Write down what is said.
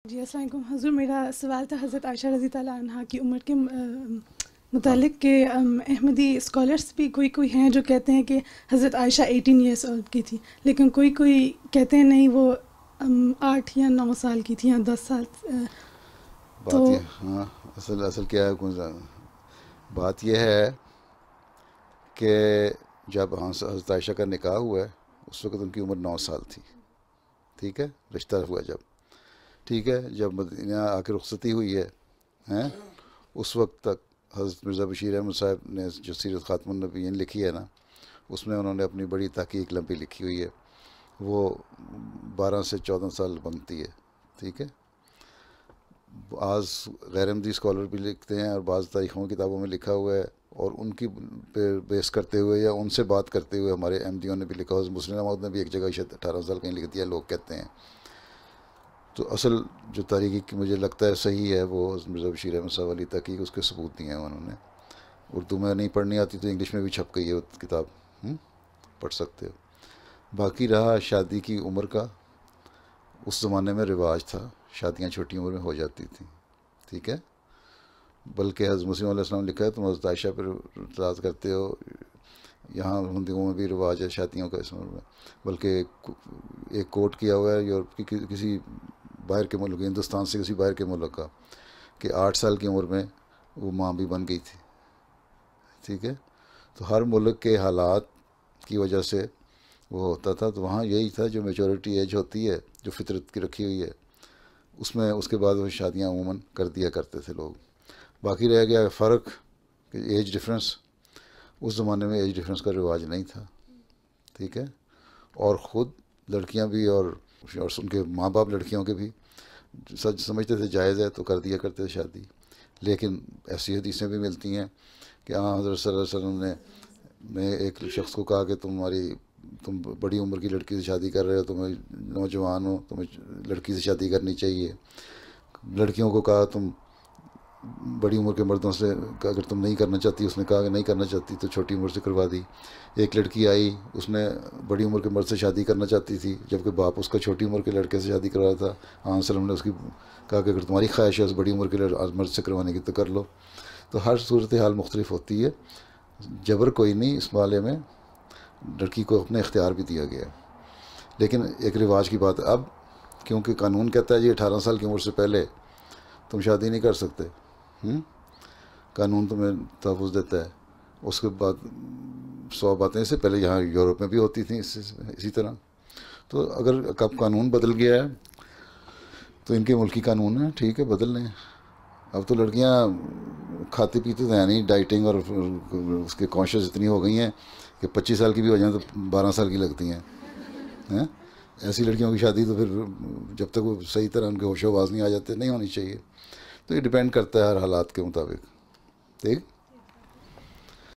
जी अस्सलाम वालेकुम हज़ूर, मेरा सवाल था हज़रत आयशा रज़ी ताला अन्हा की उम्र के मुतालिक के अहमदी स्कॉलर्स भी कोई कोई हैं जो कहते हैं कि हज़रत आयशा 18 ईयर्स ओल्ड की थी, लेकिन कोई कोई कहते हैं नहीं वो 8 या 9 साल की थी या 10 साल। तो बात ये, हाँ, असल असल क्या है, बात यह है कि जब हज़रत आयशा का निकाह हुआ है उस वक़्त उनकी उम्र 9 साल थी। ठीक है, रिश्ता हुआ जब, ठीक है, जब मदीना आके रुखसती हुई है, हैं, उस वक्त तक हज़रत मिर्ज़ा बशीर अहमद साहब ने जो सीरत ख़ातमुन नबीय्यीन लिखी है ना, उसमें उन्होंने अपनी बड़ी तहक़ीक़ लंबी लिखी हुई है। वो 12 से 14 साल बनती है। ठीक है, आज गैर अहमदी स्कॉलर भी लिखते हैं और बाज़ तारीख़ों की किताबों में लिखा हुआ है, और उनकी पे बेस करते हुए या उनसे बात करते हुए हमारे अहमदियों ने भी लिखा हुआ। मुस्लिम मौद ने भी एक जगह शायद 18 साल कहीं लिख दिया, लोग कहते हैं। तो असल जो तारीख़ की मुझे लगता है सही है वो मिर्ज़ा बशीर अहमद साहब वाली तहक़ीक़, उसके सबूत दिए हैं उन्होंने। उर्दू में नहीं पढ़नी आती तो इंग्लिश में भी छप गई है वो किताब, पढ़ सकते हो। बाकी रहा शादी की उम्र का, उस ज़माने में रिवाज था, शादियाँ छोटी उम्र में हो जाती थी। ठीक है, बल्कि हज़रत मुस्लिम अलैहि सलाम लिखा है, तुम हज़रत आयशा पर इतराज़ करते हो, यहाँ हिंदुओं में भी रिवाज है शादियों का इस उम्र में। बल्कि एक कोट किया हुआ है यूरोप की किसी बाहर के मुल्क, हिंदुस्तान से किसी बाहर के मुल्क का, कि 8 साल की उम्र में वो माँ भी बन गई थी। ठीक है, तो हर मुल्क के हालात की वजह से वो होता था। तो वहाँ यही था, जो मेचोरिटी एज होती है जो फितरत की रखी हुई है, उसमें उसके बाद वो शादियाँ अमूमन कर दिया करते थे लोग। बाकी रह गया फ़र्क, एज डिफरेंस। उस ज़माने में एज डिफरेंस का रिवाज नहीं था। ठीक है, और ख़ुद लड़कियां भी और उनके माँ बाप लड़कियों के भी सच समझते थे जायज़ है तो कर दिया करते थे शादी। लेकिन ऐसी हदीसें भी मिलती हैं कि हाँ, हज़रत सल्लल्लाहु अलैहि वसल्लम ने एक शख्स को कहा कि तुम बड़ी उम्र की लड़की से शादी कर रहे हो, तुम्हें नौजवान हो, तुम्हें लड़की से शादी करनी चाहिए। लड़कियों को कहा तुम बड़ी उम्र के मर्दों से अगर तुम नहीं करना चाहती, उसने कहा कि नहीं करना चाहती तो छोटी उम्र से करवा दी। एक लड़की आई, उसने बड़ी उम्र के मर्द से शादी करना चाहती थी, जबकि बाप उसका छोटी उम्र के लड़के से शादी करवाया था। हाँ सलम ने उसकी कहा कि अगर तुम्हारी ख्वाहिश है उस बड़ी उम्र के मर्द से करवाने की तो कर लो। तो हर सूरत हाल मुख्तलिफ होती है। जबर कोई नहीं, इस मामले में लड़की को अपने इख्तियार भी दिया गया। लेकिन एक रिवाज की बात है, अब क्योंकि कानून कहता है जी 18 साल की उम्र से पहले तुम शादी नहीं कर सकते, कानून तुम्हें तहफ़्फ़ुज़ देता है। उसके बाद 100 बातें इससे पहले यहाँ यूरोप में भी होती थी इसी तरह। तो अगर कब कानून बदल गया है तो इनके मुल्की कानून है, ठीक है, बदल लें। अब तो लड़कियाँ खाती पीती तो है नहीं, डाइटिंग और उसके कॉन्शियस इतनी हो गई हैं कि 25 साल की भी हो जाए तो 12 साल की लगती हैं। ऐसी लड़कियों की शादी तो फिर जब तक वो सही तरह उनके होशो आवाज़ नहीं आ जाते नहीं होनी चाहिए। तो ये डिपेंड करता है हर हालात के मुताबिक। ठीक।